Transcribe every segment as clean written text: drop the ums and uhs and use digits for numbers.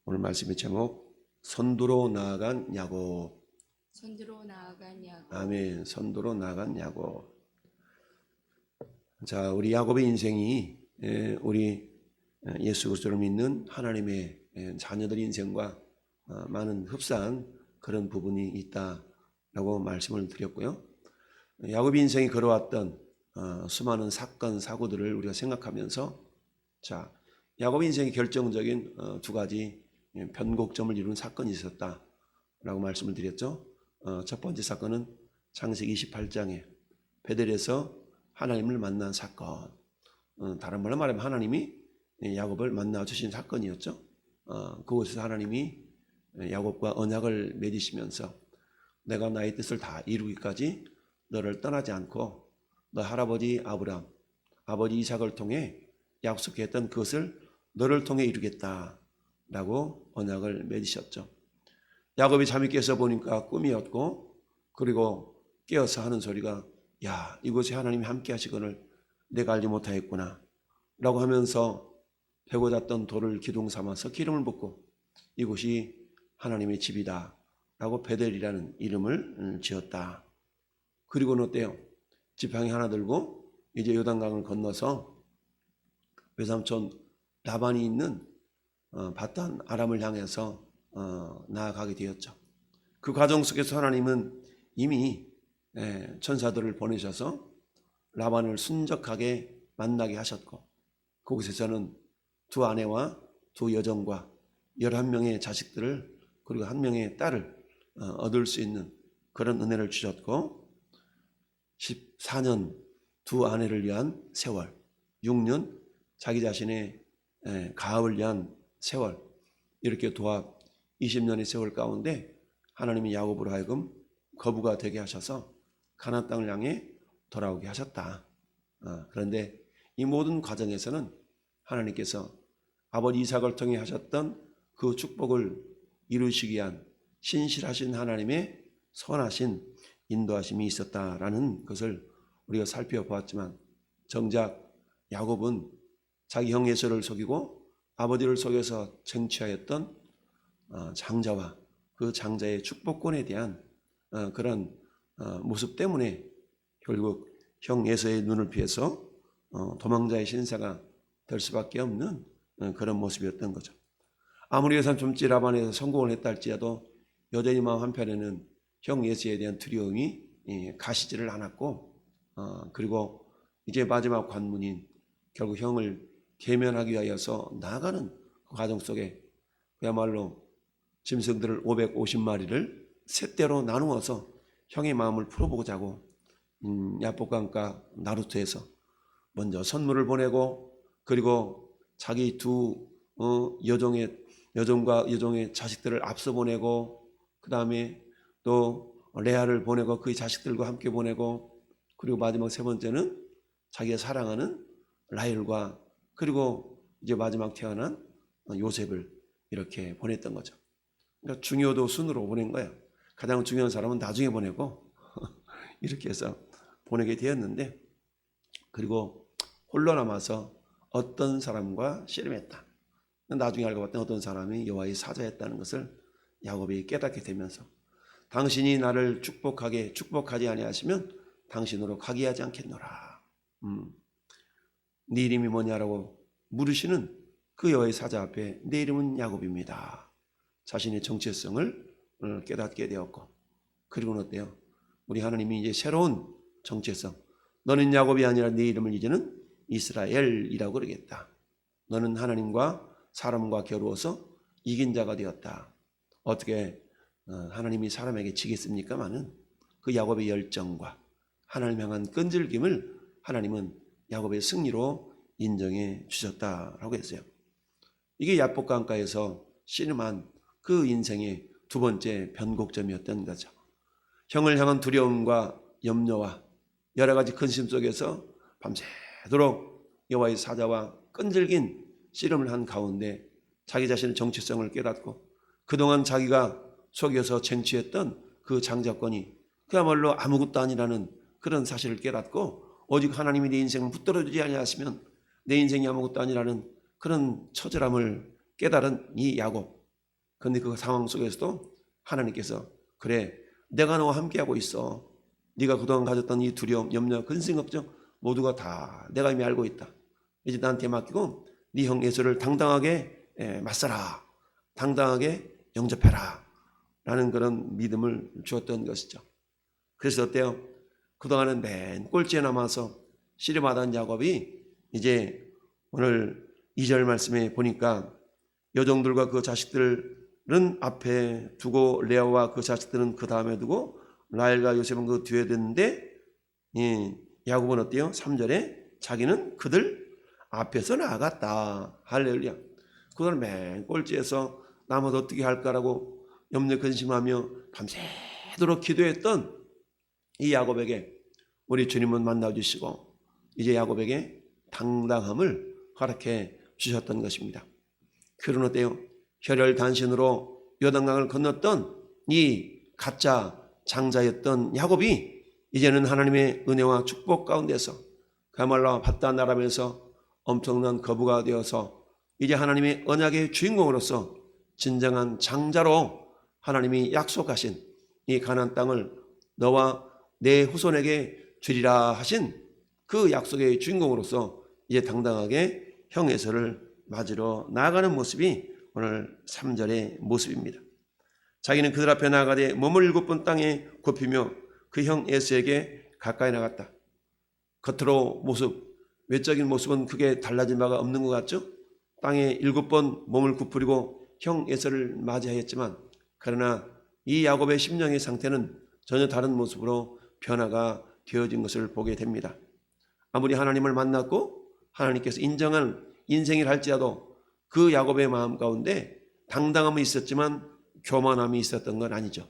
오늘 말씀의 제목 선두로 나아간 야곱. 선두로 나아간 야곱. 아멘. 선두로 나아간 야곱. 자, 우리 야곱의 인생이 우리 예수 그리스도를 믿는 하나님의 자녀들 인생과 많은 흡사한 그런 부분이 있다라고 말씀을 드렸고요. 야곱의 인생이 걸어왔던 수많은 사건 사고들을 우리가 생각하면서, 자, 야곱의 인생의 결정적인 두 가지 변곡점을 이룬 사건이 있었다라고 말씀을 드렸죠. 첫 번째 사건은 창세기 28장에 베델에서 하나님을 만난 사건. 다른 말로 말하면 하나님이 야곱을 만나 주신 사건이었죠. 그곳에서 하나님이 야곱과 언약을 맺으시면서 내가 나의 뜻을 다 이루기까지 너를 떠나지 않고 너 할아버지 아브람, 아버지 이삭을 통해 약속했던 그것을 너를 통해 이루겠다 라고 언약을 맺으셨죠. 야곱이 잠이 깨서 보니까 꿈이었고, 그리고 깨어서 하는 소리가, 야, 이곳에 하나님이 함께 하시거늘 내가 알지 못하였구나 라고 하면서 베고 잤던 돌을 기둥 삼아서 기름을 붓고 이곳이 하나님의 집이다 라고 베델이라는 이름을 지었다. 그리고는 어때요? 지팡이 하나 들고 이제 요단강을 건너서 외삼촌 라반이 있는 바단 아람을 향해서 나아가게 되었죠. 그 과정 속에서 하나님은 이미 천사들을 보내셔서 라반을 순적하게 만나게 하셨고, 그곳에서는 두 아내와 두 여종과 11명의 자식들을, 그리고 한 명의 딸을 얻을 수 있는 그런 은혜를 주셨고, 14년 두 아내를 위한 세월, 6년 자기 자신의 가업을 위한 세월, 이렇게 도합 20년의 세월 가운데 하나님이 야곱으로 하여금 거부가 되게 하셔서 가나안 땅을 향해 돌아오게 하셨다. 그런데 이 모든 과정에서는 하나님께서 아버지 이삭을 통해 하셨던 그 축복을 이루시기 위한 신실하신 하나님의 선하신 인도하심이 있었다라는 것을 우리가 살펴보았지만, 정작 야곱은 자기 형 에서를 속이고 아버지를 속여서 쟁취하였던 장자와 그 장자의 축복권에 대한 그런 모습 때문에 결국 형 에서의 눈을 피해서 도망자의 신세가 될 수밖에 없는 그런 모습이었던 거죠. 아무리 외삼촌집 라반에서 성공을 했다 할지라도 여전히 마음 한편에는 형 에서에 대한 두려움이 가시지를 않았고, 그리고 이제 마지막 관문인 결국 형을 계면하기 위하여서 나아가는 그 과정 속에 그야말로 짐승들을 550마리를 셋대로 나누어서 형의 마음을 풀어보고자 하고 야복강가 나루토에서 먼저 선물을 보내고, 그리고 자기 두 여종과 여종의 자식들을 앞서 보내고, 그 다음에 또 레아를 보내고 그의 자식들과 함께 보내고, 그리고 마지막 세 번째는 자기가 사랑하는 라헬과, 그리고 이제 마지막 태어난 요셉을 이렇게 보냈던 거죠. 그러니까 중요도 순으로 보낸 거예요. 가장 중요한 사람은 나중에 보내고 이렇게 해서 보내게 되었는데, 그리고 홀로 남아서 어떤 사람과 씨름했다. 나중에 알고 봤더니 어떤 사람이 여호와의 사자였다는 것을 야곱이 깨닫게 되면서, 당신이 나를 축복하지 아니하시면 당신으로 가게 하지 않겠노라. 네 이름이 뭐냐라고 물으시는 그 여호와의 사자 앞에 내 이름은 야곱입니다. 자신의 정체성을 깨닫게 되었고, 그리고는 어때요? 우리 하나님이 이제 새로운 정체성, 너는 야곱이 아니라 네 이름을 이제는 이스라엘이라고 그러겠다. 너는 하나님과 사람과 겨루어서 이긴 자가 되었다. 어떻게 하나님이 사람에게 지겠습니까마는 그 야곱의 열정과 하나님 향한 끈질김을 하나님은 야곱의 승리로 인정해 주셨다라고 했어요. 이게 야복강가에서 씨름한 그 인생의 두 번째 변곡점이었던 거죠. 형을 향한 두려움과 염려와 여러 가지 근심 속에서 밤새도록 여호와의 사자와 끈질긴 씨름을 한 가운데 자기 자신의 정체성을 깨닫고, 그동안 자기가 속여서 쟁취했던 그 장자권이 그야말로 아무것도 아니라는 그런 사실을 깨닫고, 오직 하나님이 내 인생을 붙들어주지 아니하시면 내 인생이 아무것도 아니라는 그런 처절함을 깨달은 이 야곱, 그런데 그 상황 속에서도 하나님께서 그래 내가 너와 함께하고 있어. 네가 그동안 가졌던 이 두려움, 염려, 근심, 걱정 모두가 다 내가 이미 알고 있다. 이제 나한테 맡기고 네 형 에서를 당당하게 맞서라. 당당하게 영접해라. 라는 그런 믿음을 주었던 것이죠. 그래서 어때요? 그동안은 맨 꼴찌에 남아서 씨름하던 야곱이 이제 오늘 2절 말씀에 보니까 여종들과 그 자식들은 앞에 두고 레아와 그 자식들은 그 다음에 두고 라헬과 요셉은 그 뒤에 됐는데 야곱은 어때요? 3절에 자기는 그들 앞에서 나아갔다. 할렐루야. 그동안 맨 꼴찌에서 남아서 어떻게 할까라고 염려 근심하며 밤새도록 기도했던 이 야곱에게 우리 주님은 만나주시고 이제 야곱에게 당당함을 허락해 주셨던 것입니다. 그런 어때요? 혈혈단신으로 요단강을 건넜던 이 가짜 장자였던 야곱이 이제는 하나님의 은혜와 축복 가운데서 그야말로 바단 아람에서 엄청난 거부가 되어서 이제 하나님의 언약의 주인공으로서 진정한 장자로 하나님이 약속하신 이 가나안 땅을 너와 내 후손에게 주리라 하신 그 약속의 주인공으로서 이제 당당하게 형 에서를 맞으러 나아가는 모습이 오늘 3절의 모습입니다. 자기는 그들 앞에 나아가되 몸을 7번 땅에 굽히며 그 형 에서에게 가까이 나갔다. 겉으로 모습, 외적인 모습은 크게 달라진 바가 없는 것 같죠? 땅에 7번 몸을 굽히고 형 에서를 맞이하였지만 그러나 이 야곱의 심령의 상태는 전혀 다른 모습으로 변화가 되어진 것을 보게 됩니다. 아무리 하나님을 만났고 하나님께서 인정한 인생이라 할지라도 그 야곱의 마음 가운데 당당함이 있었지만 교만함이 있었던 건 아니죠.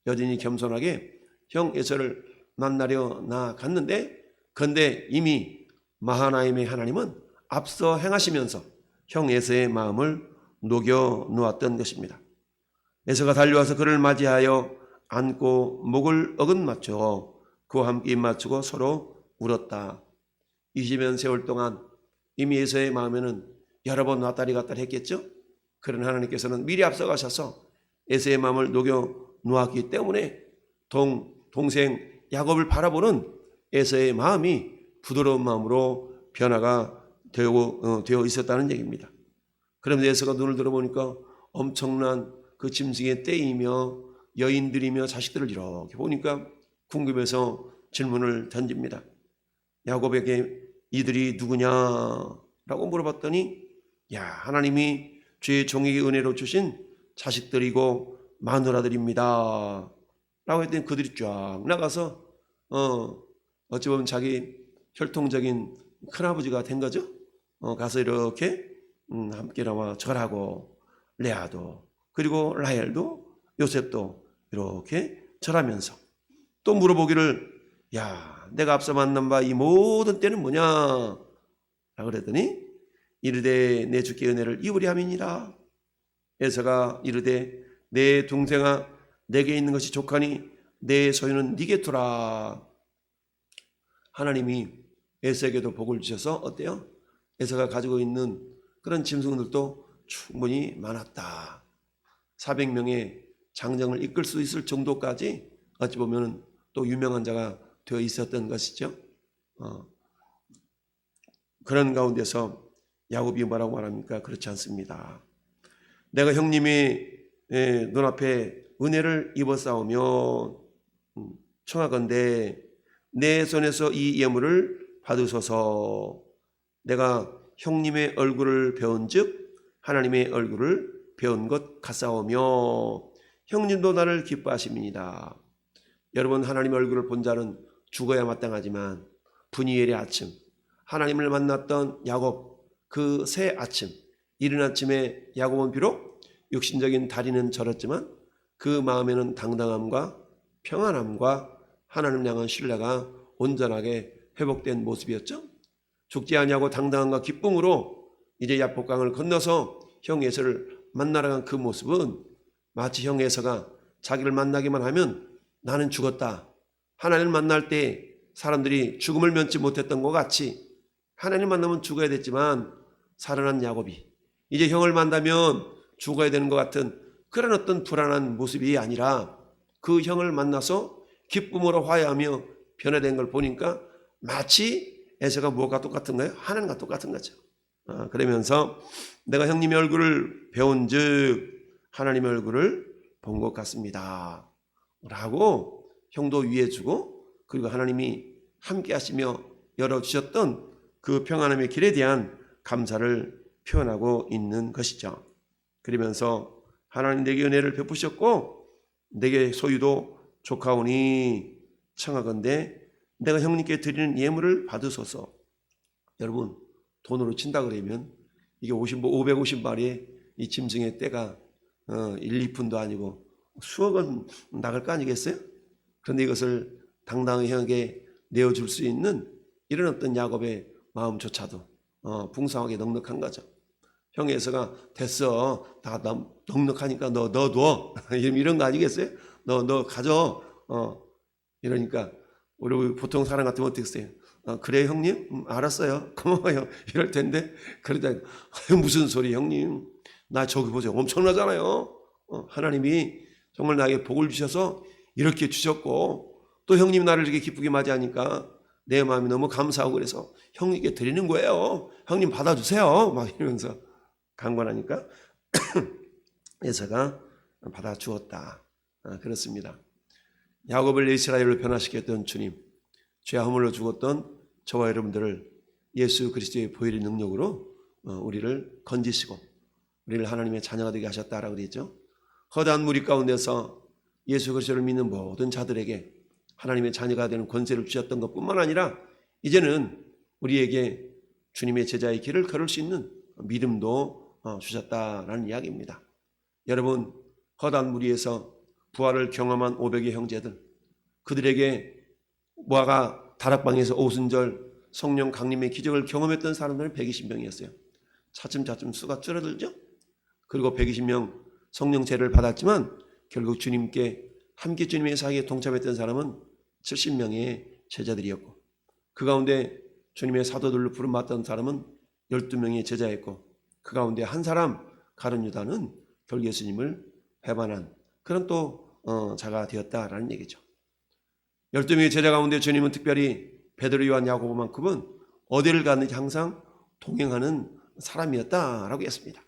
여전히 겸손하게 형 에서를 만나려 나갔는데 그런데 이미 마하나임의 하나님은 앞서 행하시면서 형 에서의 마음을 녹여 놓았던 것입니다. 에서가 달려와서 그를 맞이하여 안고 목을 어긋맞춰 그와 함께 입 맞추고 서로 울었다. 20년 세월 동안 이미 에서의 마음에는 여러 번 왔다리 갔다리 했겠죠. 그런 하나님께서는 미리 앞서가셔서 에서의 마음을 녹여 놓았기 때문에 동생 야곱을 바라보는 에서의 마음이 부드러운 마음으로 변화가 되어 있었다는 얘기입니다. 그런데 에서가 눈을 들어보니까 엄청난 그 짐승의 떼이며 여인들이며 자식들을 이렇게 보니까 궁금해서 질문을 던집니다. 야곱에게 이들이 누구냐라고 물어봤더니 하나님이 주의 종에게 은혜로 주신 자식들이고 마누라들입니다 라고 했더니 그들이 쫙 나가서 어찌 보면 자기 혈통적인 큰아버지가 된 거죠. 가서 이렇게 함께 나와 절하고 레아도 그리고 라헬도 요셉도 이렇게 절하면서 또 물어보기를 내가 앞서 만난 바 이 모든 때는 뭐냐 라고 그랬더니 이르되 내 주께 은혜를 입으리 함이니라. 에서가 이르되 내 동생아 내게 있는 것이 족하니 내 소유는 네게 두라. 하나님이 에서에게도 복을 주셔서 어때요? 에서가 가지고 있는 그런 짐승들도 충분히 많았다. 400명의 장정을 이끌 수 있을 정도까지 어찌 보면 또 유명한 자가 되어 있었던 것이죠. 그런 가운데서 야곱이 뭐라고 말합니까? 그렇지 않습니다. 내가 형님의 눈앞에 은혜를 입었사오며 청하건대 내 손에서 이 예물을 받으소서. 내가 형님의 얼굴을 배운 즉 하나님의 얼굴을 배운 것 같사오며 형님도 나를 기뻐하십니다. 여러분, 하나님의 얼굴을 본 자는 죽어야 마땅하지만 분이엘의 아침, 하나님을 만났던 야곱 그 새 아침, 이른 아침에 야곱은 비록 육신적인 다리는 저렸지만 그 마음에는 당당함과 평안함과 하나님 향한 신뢰가 온전하게 회복된 모습이었죠. 죽지 아니하고 당당함과 기쁨으로 이제 야복강을 건너서 형 에서를 만나러 간 그 모습은 마치 형 에서가 자기를 만나기만 하면 나는 죽었다. 하나님을 만날 때 사람들이 죽음을 면치 못했던 것 같이 하나님 만나면 죽어야 됐지만 살아난 야곱이 이제 형을 만나면 죽어야 되는 것 같은 그런 어떤 불안한 모습이 아니라 그 형을 만나서 기쁨으로 화해하며 변화된 걸 보니까 마치 에서가 뭐가 똑같은가요? 하나님과 똑같은 거죠. 그러면서 내가 형님의 얼굴을 배운 즉 하나님의 얼굴을 본 것 같습니다 라고 형도 위해 주고, 그리고 하나님이 함께 하시며 열어주셨던 그 평안함의 길에 대한 감사를 표현하고 있는 것이죠. 그러면서 하나님 내게 은혜를 베푸셨고 내게 소유도 족하오니 청하건대 내가 형님께 드리는 예물을 받으소서. 여러분, 돈으로 친다 그러면 이게 550마리의 이 짐승의 떼가 1, 2푼도 아니고 수억 원 나갈 거 아니겠어요? 그런데 이것을 당당하게 형에게 내어줄 수 있는 이런 어떤 야곱의 마음조차도 풍성하게 넉넉한 거죠. 형 에서가 됐어, 다 넉넉하니까 너 둬 이런 거 아니겠어요? 너 가져. 이러니까 우리 보통 사람 같으면 어떻게 했어요? 그래 형님? 알았어요. 고마워요. 이럴 텐데 그러다 무슨 소리 형님, 나 저기 보세요, 엄청나잖아요. 하나님이 정말 나에게 복을 주셔서 이렇게 주셨고 또 형님 나를 이렇게 기쁘게 맞이하니까 내 마음이 너무 감사하고 그래서 형님께 드리는 거예요. 형님 받아주세요. 막 이러면서 강권하니까 에서가 받아주었다. 그렇습니다. 야곱을 이스라엘을 변화시켰던 주님, 죄 허물로 죽었던 저와 여러분들을 예수 그리스도의 보혈의 능력으로 우리를 건지시고 우리를 하나님의 자녀가 되게 하셨다라고 그랬죠. 허다한 무리 가운데서 예수 그리스도를 믿는 모든 자들에게 하나님의 자녀가 되는 권세를 주셨던 것뿐만 아니라 이제는 우리에게 주님의 제자의 길을 걸을 수 있는 믿음도 주셨다라는 이야기입니다. 여러분, 허다한 무리에서 부활을 경험한 500의 형제들, 그들에게 모아가 다락방에서 오순절 성령 강림의 기적을 경험했던 사람들은 120명이었어요. 차츰차츰 수가 줄어들죠. 그리고 120명 성령 세례를 받았지만 결국 주님께 함께 주님의 사역에 동참했던 사람은 70명의 제자들이었고, 그 가운데 주님의 사도들로 부름받던 사람은 12명의 제자였고, 그 가운데 한 사람 가룟 유다는 결국 예수님을 배반한 그런 또 자가 되었다라는 얘기죠. 12명의 제자 가운데 주님은 특별히 베드로, 요한, 야고보만큼은 어디를 가든지 항상 동행하는 사람이었다라고 했습니다.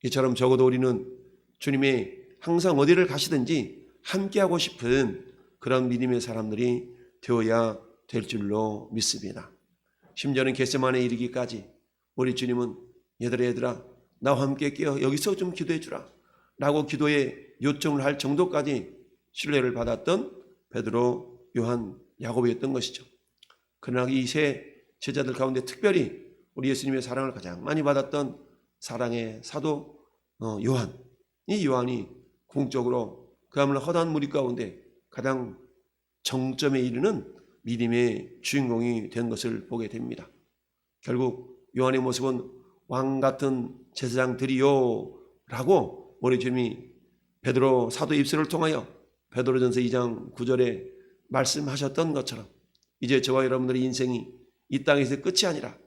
이처럼 적어도 우리는 주님이 항상 어디를 가시든지 함께하고 싶은 그런 믿음의 사람들이 되어야 될 줄로 믿습니다. 심지어는 겟세마네에 이르기까지 우리 주님은 얘들아 나와 함께 끼어 여기서 좀 기도해 주라 라고 기도에 요청을 할 정도까지 신뢰를 받았던 베드로, 요한, 야고보였던 것이죠. 그러나 이 세 제자들 가운데 특별히 우리 예수님의 사랑을 가장 많이 받았던 사랑의 사도 요한, 이 요한이 궁극적으로 그야말로 허다한 무리 가운데 가장 정점에 이르는 믿음의 주인공이 된 것을 보게 됩니다. 결국 요한의 모습은 왕 같은 제사장들이요 라고 우리 주님이 베드로 사도의 입술을 통하여 베드로전서 2장 9절에 말씀하셨던 것처럼 이제 저와 여러분들의 인생이 이 땅에서 끝이 아니라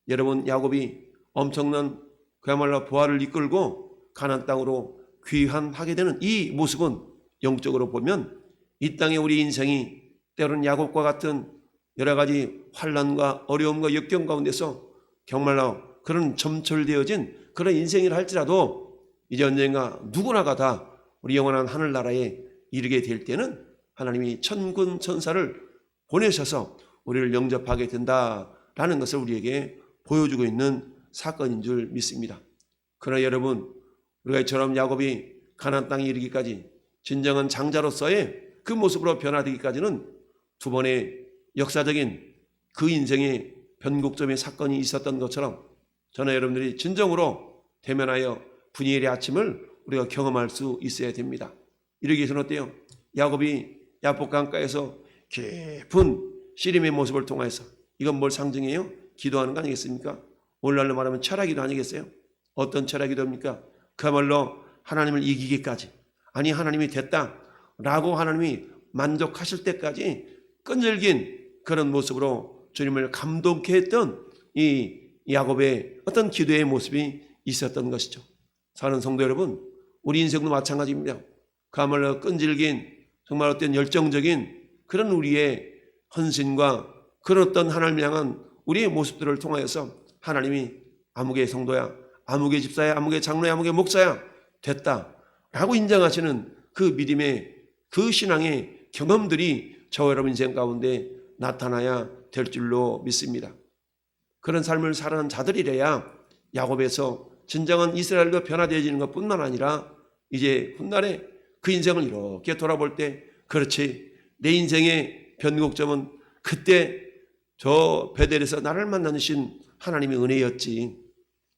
여러분 야곱이 엄청난 그야말로 부활을 이끌고 가나안 땅으로 귀환하게 되는 이 모습은 영적으로 보면 이 땅에 우리 인생이 때로는 야곱과 같은 여러 가지 환난과 어려움과 역경 가운데서 정말로 그런 점철되어진 그런 인생이라 할지라도 이제 언젠가 누구나가 다 우리 영원한 하늘나라에 이르게 될 때는 하나님이 천군 천사를 보내셔서 우리를 영접하게 된다라는 것을 우리에게 보여주고 있는 사건인 줄 믿습니다. 그러나 여러분, 우리가 이처럼 야곱이 가나안 땅에 이르기까지 진정한 장자로서의 그 모습으로 변화되기까지는 두 번의 역사적인 그 인생의 변곡점의 사건이 있었던 것처럼 저는 여러분들이 진정으로 대면하여 분이엘의 아침을 우리가 경험할 수 있어야 됩니다. 이러기 위해서는 어때요? 야곱이 야복 강가에서 깊은 씨름의 모습을 통해서 이건 뭘 상징해요? 기도하는 거 아니겠습니까? 오늘날로 말하면 철학기도 아니겠어요? 어떤 철학기도입니까? 그야말로 하나님을 이기기까지, 아니 하나님이 됐다라고 하나님이 만족하실 때까지 끈질긴 그런 모습으로 주님을 감동케 했던 이 야곱의 어떤 기도의 모습이 있었던 것이죠. 사는 성도 여러분, 우리 인생도 마찬가지입니다. 그야말로 끈질긴 정말 어떤 열정적인 그런 우리의 헌신과 그런 어떤 하나님을 향한 우리의 모습들을 통하여서 하나님이 아무개 성도야, 아무개 집사야, 아무개 장로야, 아무개 목사야 됐다라고 인정하시는 그 믿음의 그 신앙의 경험들이 저와 여러분 인생 가운데 나타나야 될 줄로 믿습니다. 그런 삶을 살아가는 자들이래야 야곱에서 진정한 이스라엘과 변화되어지는 것뿐만 아니라 이제 훗날에 그 인생을 이렇게 돌아볼 때 그렇지 내 인생의 변곡점은 그때 저 베델에서 나를 만나신 하나님의 은혜였지.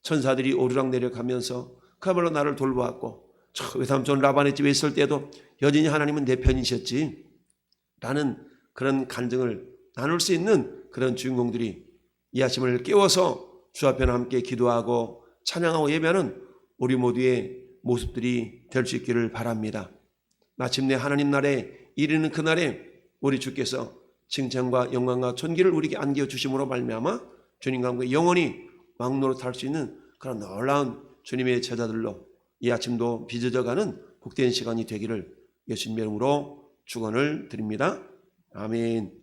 천사들이 오르락내리락 하면서 그야말로 나를 돌보았고 저 외삼촌 라반의 집에 있을 때도 여전히 하나님은 내 편이셨지 라는 그런 간증을 나눌 수 있는 그런 주인공들이 이 아침을 깨워서 주 앞에 함께 기도하고 찬양하고 예배하는 우리 모두의 모습들이 될 수 있기를 바랍니다. 마침내 하나님 나라에 이르는 그날에 우리 주께서 칭찬과 영광과 존귀를 우리에게 안겨주심으로 말미암아 주님과 함께 영원히 왕노릇할 수 있는 그런 놀라운 주님의 제자들로 이 아침도 빚어져가는 복된 시간이 되기를 예수님의 이름으로 축원을 드립니다. 아멘.